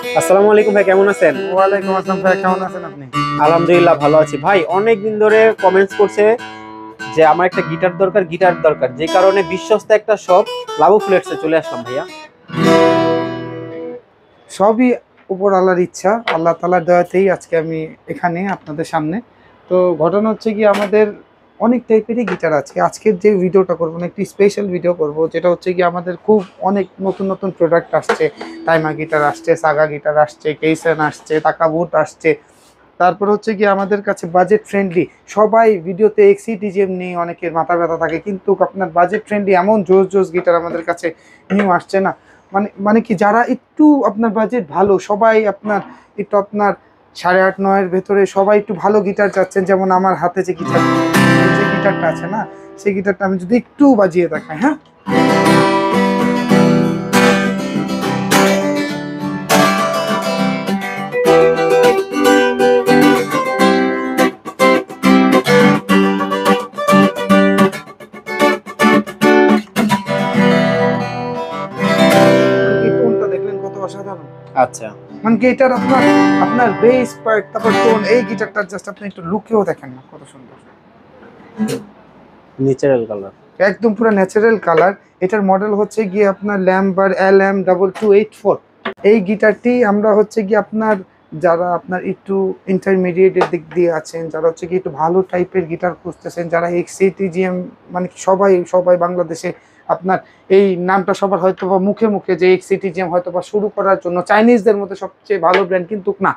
আসসালামু আলাইকুম ভাই, কেমন আছেন? ওয়ালাইকুম আসসালাম ভাই, কেমন আছেন আপনি? আলহামদুলিল্লাহ ভালো আছি ভাই। অনেক দিন ধরে কমেন্টস করছে যে আমার একটা গিটার দরকার, গিটার দরকার, যে কারণে বিশ্বস্ত একটা শপ লাবু ফ্লেটসে চলে আসলাম ভাইয়া। সবই উপর আল্লাহর ইচ্ছা, আল্লাহ তাআলার দয়াতেই আজকে আমি এখানে আপনাদের সামনে। তো ঘটনা হচ্ছে কি, আমাদের অনেক টাইপেরই গিটার আছে। আজকের যে ভিডিওটা করবো না, একটি স্পেশাল ভিডিও করব, যেটা হচ্ছে কি আমাদের খুব অনেক নতুন নতুন প্রোডাক্ট আসছে। টাইমা গিটার আসছে, সাগা গিটার আসছে, কেইসেন আসছে, তাকাবুট আসছে। তারপর হচ্ছে কি আমাদের কাছে বাজেট ফ্রেন্ডলি, সবাই ভিডিওতে এক্সিটিজিএম নিয়ে অনেকের মাথা ব্যথা থাকে, কিন্তু আপনার বাজেট ফ্রেন্ডলি এমন জোস জোস গিটার আমাদের কাছে নিউ আসছে না। মানে মানে কি, যারা একটু আপনার বাজেট ভালো, সবাই আপনার একটু আপনার 8.5-9 ভেতরে সবাই একটু ভালো গিটার চাচ্ছেন। যেমন আমার হাতে যে গিটারটা আছে না, সেই গিটারটা আমি যদি একটু বাজিয়ে দেখাই, হ্যাঁ। এই টোনটা দেখলেন কত অসাধারণ। আচ্ছা, মানে কি এটার আপনার আপনার বেস পার্ট, তারপর টোন, এই গিটারটার জাস্ট আপনি একটু লুকেও দেখেন না কত সুন্দর। Natural colour. একদম পুরো ন্যাচারাল কালার। এটার মডেল হচ্ছে গিয়ে আপনার ল্যাম্বার LM2284। এই গিটারটি আমরা হচ্ছে গিয়ে আপনার, যারা আপনার একটু ইন্টারমিডিয়েটের দিক দিয়ে আছেন, যারা হচ্ছে কি একটু ভালো টাইপের গিটার খুঁজতেছেন, যারা এক্সিটিজিএম, মানে কি সবাই সবাই বাংলাদেশে আপনার এই নামটা সবার হয়তো বা মুখে মুখে, যে এক্সিটিজিএম হয়তো বা শুরু করার জন্য চাইনিজদের মধ্যে সবচেয়ে ভালো ব্র্যান্ড, কিন্তু না,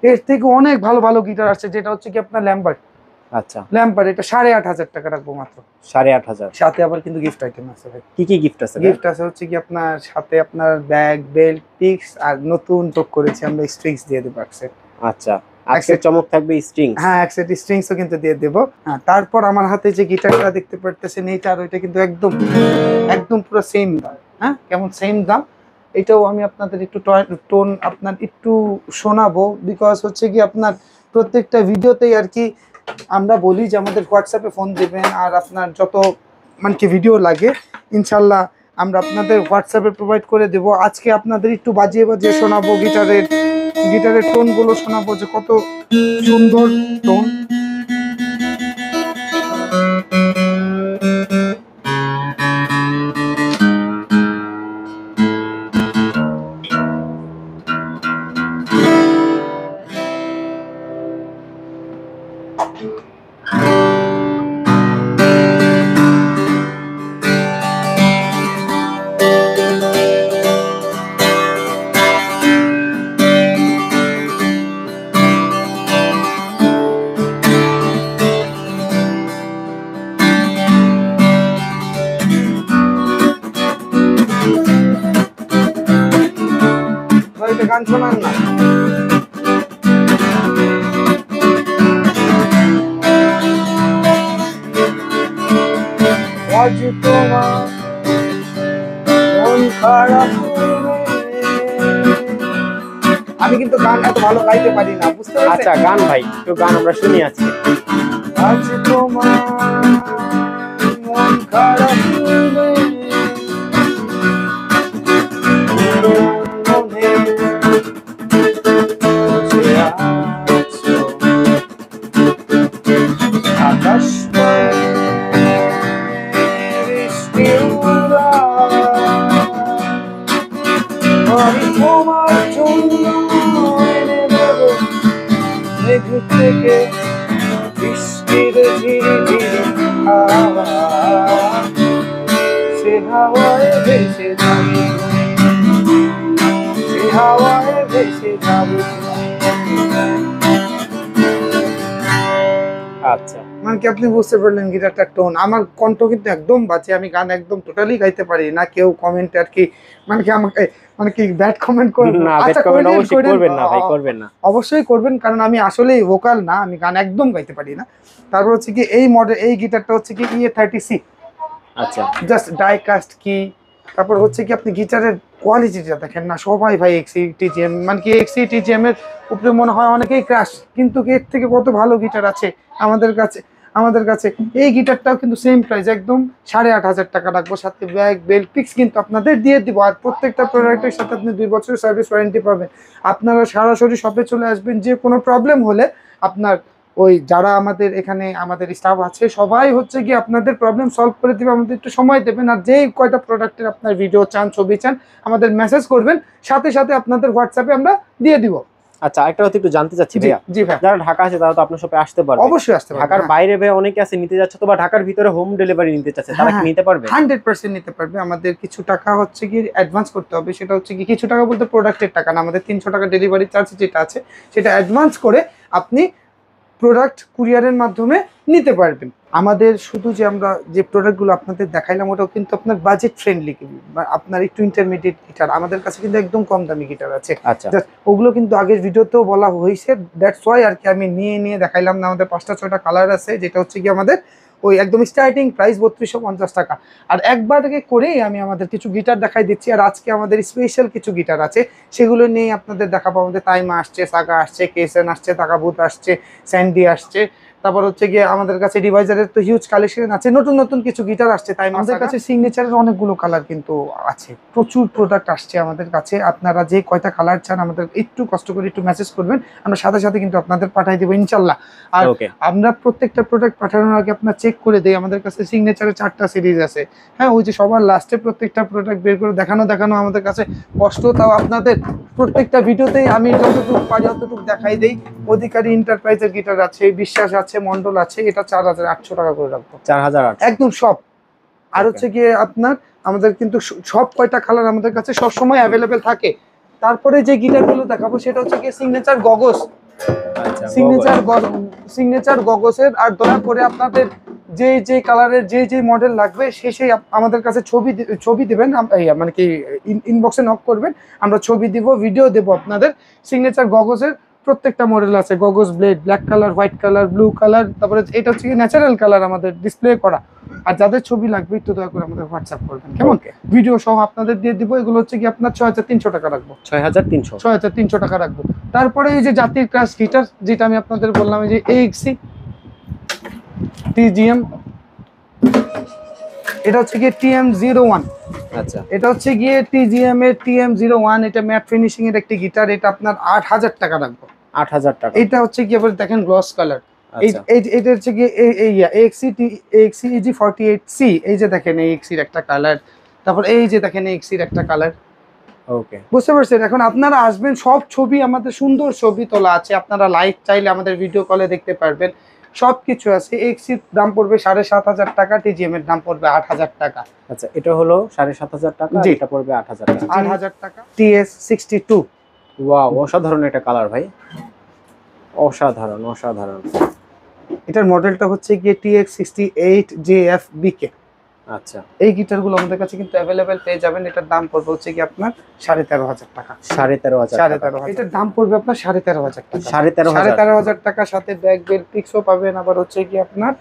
এর থেকে অনেক ভালো ভালো গিটার আসছে। যেটা হচ্ছে কি আপনার ল্যাম্বার। আচ্ছা, ল্যাম্বার এটা 8,500 টাকা রাখবো মাত্র। 8,500। সাথে আবার কিন্তু গিফট আইটেম আছে ভাই। কি কি গিফট আছে ভাই? গিফট আছে হচ্ছে কি আপনার সাথে আপনার ব্যাগ, বেল্ট, পিক্স, আর নতুন যোগ করেছি আমরা স্ট্রিংস দিয়ে দেবো এক সেট। আচ্ছা, আজকে চমক থাকবে স্ট্রিংস। হ্যাঁ, এক সেট স্ট্রিংসও কিন্তু দিয়ে দেবো। হ্যাঁ, তারপর আমার হাতে যে গিটারটা দেখতে পারতেছেন, এইটা আর ওইটা কিন্তু একদম একদম পুরো সেম দাম। হ্যাঁ, কেমন সেম দাম। এটাও আমি আপনাদের একটু টোন আপনার একটু শোনাবো, বিকজ হচ্ছে কি আপনার প্রত্যেকটা ভিডিওতেই আর কি আমরা বলি যে আমাদের হোয়াটসঅ্যাপে ফোন দেবেন, আর আপনার যত মানে কি ভিডিও লাগে ইনশাল্লাহ আমরা আপনাদের হোয়াটসঅ্যাপে প্রোভাইড করে দেব। আজকে আপনাদের একটু বাজিয়ে বাজিয়ে শোনাবো গিটারের টোনগুলো শোনাবো, যে কত সুন্দর টোন। গান শোনান না। আজ তোমার মন খারাপ, আমি কিন্তু গান এত ভালো গাইতে পারি না, বুঝতে পারছেন? আচ্ছা, গান ভাই, একটু গান আমরা শুনি আজকে। আজ তোমার মন খারাপ, আকাশ আমি তোমার জন্য এনে দেব মেঘ থেকে বৃষ্টির ঝিরি ঝিরি হাওয়া, সে হাওয়ায় ভেসে যাবে, সে হাওয়ায় ভেসে যাবে। আচ্ছা, মানে কি আপনি বুঝতে পারলেন গিটারটার টোন। আমার কণ্ঠ কিন্তু একদম বাজে, আমি গান একদম টোটালি গাইতে পারি না। কেউ কমেন্ট আর কি মানে কি আমাকে মানে কি ব্যাড কমেন্ট করবেন? না, আচ্ছা, কমেন্ট অবশ্যই করবেন না ভাই, করবেন না। অবশ্যই করবেন, কারণ আমি আসলেই ভোকাল না, আমি গান একদম গাইতে পারি না। তারপর হচ্ছে কি এই মডেল, এই গিটারটা হচ্ছে কি EA30C। আচ্ছা, জাস্ট ডাই কাস্ট কি। তারপর হচ্ছে কি আপনি গিটারের কোয়ালিটিটা দেখেন না, সবাই ভাই এক্সিটিজিএম, মানে কি এক্সিটিজিএম এর উপরে মনে হয় অনেকেই ক্রাশ, কিন্তু এর থেকে কত ভালো গিটার আছে আমাদের কাছে। আমাদের কাছে এই গিটারটাও কিন্তু সেম প্রাইস, একদম 8,500 টাকা রাখবো, সাথে ব্যাগ বেল্ট পিক্স কিন্তু আপনাদের দিয়ে দিব। আর প্রত্যেকটা প্রোডাক্টের সাথে আপনি 2 বছরের সার্ভিস ওয়ারেন্টি পাবেন। আপনারা সরাসরি শপে চলে আসবেন, যে কোনো প্রবলেম হলে আপনার ওই যারা আমাদের এখানে আমাদের স্টাফ আছে সবাই হচ্ছে কি আপনাদের প্রবলেম সলভ করে দিবে। আমাদের একটু সময় দেবেন, আর যেই কয়টা প্রোডাক্টের আপনার ভিডিও চান, ছবি চান, আমাদের মেসেজ করবেন, সাথে সাথে আপনাদের হোয়াটসঅ্যাপে আমরা দিয়ে দিব। আচ্ছা, একটা কথা একটু জানতে চাচ্ছি ভাইয়া, জি ভাই, যারা ঢাকা আছে তারা তো আপনার শপে আসতে পারবে, অবশ্যই আসতে পারবেন। ঢাকার বাইরে ভাই অনেকে আছে নিতে যাচ্ছে তো, বা ঢাকার ভিতরে হোম ডেলিভারি নিতে চাচ্ছে, তারা কি নিতে পারবে? 100% নিতে পারবে। আমাদের কিছু টাকা হচ্ছে কি অ্যাডভান্স করতে হবে, সেটা হচ্ছে কি কিছু টাকা বলতে প্রোডাক্টের টাকা না, আমাদের 300 টাকা ডেলিভারি চার্জ যেটা আছে সেটা অ্যাডভান্স করে আপনি প্রোডাক্ট কুরিয়ারের মাধ্যমে নিতে পারবেন। আমাদের শুধু যে আমরা যে প্রোডাক্টগুলো আপনাদের দেখাইলাম ওটাও কিন্তু আপনার বাজেট ফ্রেন্ডলি, আপনার একটু ইন্টারমিডিয়েট গিটার আমাদের কাছে কিন্তু একদম কম দামি গিটার আছে। আচ্ছা, ওগুলো কিন্তু আগের ভিডিওতেও বলা হয়েছে, দ্যাটস ওয়াই আর কি আমি নিয়ে দেখাইলাম না। আমাদের 5টা-6টা কালার আছে, যেটা হচ্ছে কি আমাদের ওই একদম স্টার্টিং প্রাইস 3250 টাকা। আর একবারে করেই আমি আমাদের কিছু গিটার দেখাই দিচ্ছি। আর আজকে আমাদের স্পেশাল কিছু গিটার আছে, সেগুলো নিয়ে আপনাদের দেখাবো। আমাদের তাইমা আসছে, সাগা আসছে, কেসেন আসছে, তাকাবুত আসছে, স্যান্ডি আসছে, তারপর হচ্ছে গিয়ে আমাদের কাছে ডিভাইজারের তো হিউজ কালেকশন আছে, নতুন নতুন কিছু গিটার আসছে। তাই আমাদের কাছে সিগনেচারের অনেকগুলো কালার কিন্তু আছে, প্রচুর প্রোডাক্ট আসছে আমাদের কাছে। আপনারা যে কয়টা কালার চান আমাদের একটু কষ্ট করে একটু মেসেজ করবেন, আমরা সাথে সাথে কিন্তু আপনাদের পাঠিয়ে দেবো ইনশাল্লাহ। আর আমরা প্রত্যেকটা প্রোডাক্ট পাঠানোর আগে আপনার চেক করে দেই। আমাদের কাছে সিগনেচারের 4টা সিরিজ আছে, হ্যাঁ, ওই যে সবার লাস্টে প্রত্যেকটা প্রোডাক্ট বের করে দেখানো আমাদের কাছে কষ্ট, তাও আপনাদের প্রত্যেকটা ভিডিওতেই আমি যতটুকু পারি অতটুকু দেখাই দেই। অধিকারী এন্টারপ্রাইজের গিটার আছে, বিশ্বাস আছে, মন্ডল আছে, এটা 4,800 টাকা করে রাখবো, 4,800 একদম সব। আর হচ্ছে গিয়ে আপনার আমাদের কিন্তু সব কয়টা কালার আমাদের কাছে সব সময় অ্যাভেলেবেল থাকে। তারপরে যে গিটারগুলো দেখাবো সেটা হচ্ছে গিয়ে সিগনেচার গগস, সিগনেচার গগসের। আর দয়া করে আপনাদের যে কালারের যে মডেল লাগবে সেই আমাদের কাছে ছবি দিবেন, মানে কি ইনবক্সে নক করবেন, আমরা ছবি দিব, ভিডিও দেব আপনাদের। সিগনেচার গগসের প্রত্যেকটা মডেল আছে, গগস blade, black colour, white colour, blue colour, তারপরে এটা হচ্ছে ন্যাচারাল কালার আমাদের ডিসপ্লে করা। আর যাদের ছবি লাগবে একটু দয়া করে আমাদের হোয়াটসঅ্যাপ করবেন, কেমন? ভিডিও সহ আপনাদের দিয়ে দিব। এগুলো হচ্ছে কি আপনার 6,300 টাকা রাখবো, 6,300 টাকা রাখবো। তারপরে এই যে জাতির ক্লাস গিটার, যেটা আমি আপনাদের বললাম, এই যে AXC TGM, এটা হচ্ছে গিয়ে TM01। আচ্ছা, এটা হচ্ছে গিয়ে TGM এর TM01, এটা ম্যাট ফিনিশিং এর একটি গিটার, এটা আপনার 8,000 টাকা রাখবো, 8,000 টাকা। এটা হচ্ছে কি আবার দেখেন গ্লস কালার। এটা হচ্ছে গিয়ে AXC EG48C, এই যে দেখেন AXC এর একটা কালার, তারপর এই যে দেখেন AXC এর একটা কালার। ওকে, বুঝতে পারছেন? এখন আপনারা আসবেন, সব ছবি আমাদের সুন্দর ছবি তোলা আছে, আপনারা লাইভ চাইলে আমাদের ভিডিও কলে দেখতে পারবেন, সবকিছু আছে। AXC এর দাম পড়বে 7,500 টাকা, TGM এর দাম পড়বে 8,000 টাকা। আচ্ছা, এটা হলো 7,500 টাকা, এটা পড়বে 8,000 টাকা। 8,000 টাকা। TS62, ওয়াও, অসাধারণ একটা কালার ভাই, অসাধারণ। এটার মডেলটা হচ্ছে গিয়ে TX68JFBK। আচ্ছা, এই গিটারগুলো আমাদের কাছে কিন্তু অ্যাভেলেবেল পেয়ে যাবেন। এটার দাম পড়বে হচ্ছে কি আপনার 13,500 টাকা। 13,500। এটার দাম পড়বে আপনার 13,500 টাকা। 13,500 টাকার সাথে ব্যাগ বেল্ট পিক্সও পাবেন, আবার হচ্ছে কি আপনার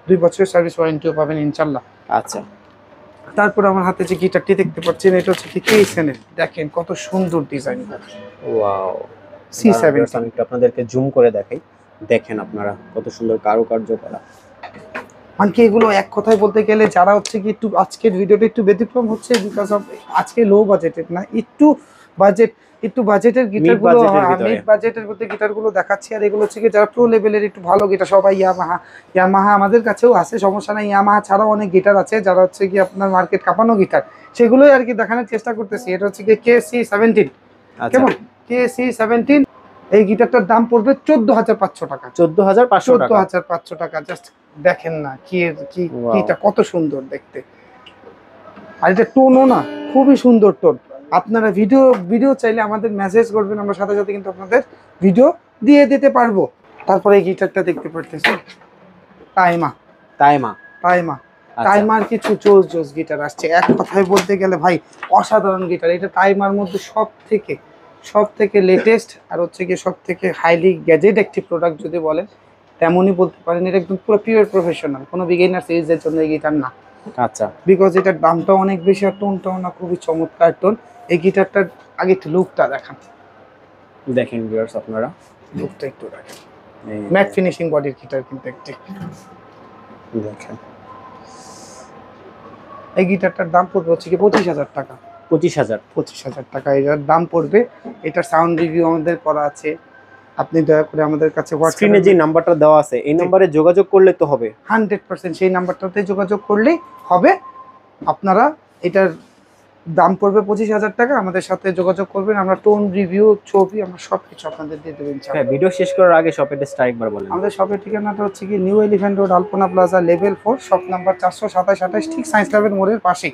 2 বছরের সার্ভিস ওয়ারেন্টিও পাবেন ইনশাল্লাহ। আচ্ছা, তারপর আমার হাতে যে গিটারটি দেখতে পাচ্ছেন, এটা হচ্ছে কি কেসেন এর, দেখেন কত সুন্দর ডিজাইন। Wow, C70। আমি একটু আপনাদেরকে জুম করে দেখাই, দেখেন আপনারা কত সুন্দর কারুকার্য করা। মানে কি এগুলো এক কথায় বলতে গেলে যারা হচ্ছে কি একটু আজকের ভিডিওটা একটু ব্যতিক্রম হচ্ছে, বিকজ অফ আজকে লো বাজেটের না, একটু বাজেটের গিটারগুলো, মিড বাজেটের মধ্যে গিটারগুলো দেখাচ্ছি। আর এগুলো হচ্ছে কি যারা প্রো লেভেলের একটু ভালো গিটার, সবাই ইয়ামাহা আমাদের কাছেও আছে, সমস্যা নাই। ইয়ামাহা ছাড়াও অনেক গিটার আছে যারা হচ্ছে কি আপনার মার্কেট কাঁপানো গিটার, সেগুলোই আর কি দেখানোর চেষ্টা করতেছি। এটা হচ্ছে কি KC17, কেমন? KC17, এই গিটারটার দাম পড়বে 14,500 টাকা। 14,500 টাকা। জাস্ট দেখেন না কিটা কত সুন্দর দেখতে। আর এটা টোনও না খুবই সুন্দর টোন। আপনারা ভিডিও চাইলে আমাদের মেসেজ করবেন, আমরা সাথে সাথে কিন্তু আপনাদের ভিডিও দিয়ে দিতে পারবো। তারপরে এই গিটারটা দেখতে পারতেছেন, টাইমার কিছু জোস গিটার আসছে। এক কথায় বলতে গেলে ভাই অসাধারণ গিটার। এটা টাইমার মধ্যে সব থেকে লেটেস্ট আর হচ্ছে গিয়ে সব থেকে হাইলি গ্যাজেট একটি প্রোডাক্ট যদি বলেন তেমনই বলতে পারেন। এটা একদম পুরো পিওর প্রফেশনাল, কোনো বিগিনার সিরিজের জন্য এই গিটার না। আচ্ছা, বিকজ এটার দামটা অনেক বেশি, আর টোনটাও না খুবই চমৎকার টোন। এই গিটারটার আগে একটু লুকটা দেখেন ভিউয়ার্স, আপনারা লুকটা একটু দেখেন। ম্যাট ফিনিশিং বডির গিটার কিন্তু একটি দেখেন এই গিটারটার দাম পড়বে হচ্ছে কি 25,000 টাকা। 25,000। 25,000 টাকা এটার দাম পড়বে। এটার সাউন্ড রিভিউ আমাদের করা আছে, আপনি দয়া করে আমাদের কাছে স্ক্রিনে যে নাম্বারটা দেওয়া আছে এই নম্বরে যোগাযোগ করলে তো হবে। 100% সেই নাম্বারটাতে যোগাযোগ করলেই হবে। আপনারা এটার দাম পড়বে 25,000 টাকা। আমাদের সাথে যোগাযোগ করবেন, আমরা টোন রিভিউ, ছবি, আমরা সবকিছু আপনাদের দিয়ে দেবেন। হ্যাঁ, ভিডিও শেষ করার আগে শপের অ্যাড্রেসটা আরেকবার বলেন। আমাদের শপের ঠিকানাটা হচ্ছে কি নিউ এলিফ্যান্ট রোড, আলপনা প্লাজা, লেভেল 4, শপ নাম্বার 427-28, ঠিক সায়েন্স ল্যাবের মোড়ের পাশেই।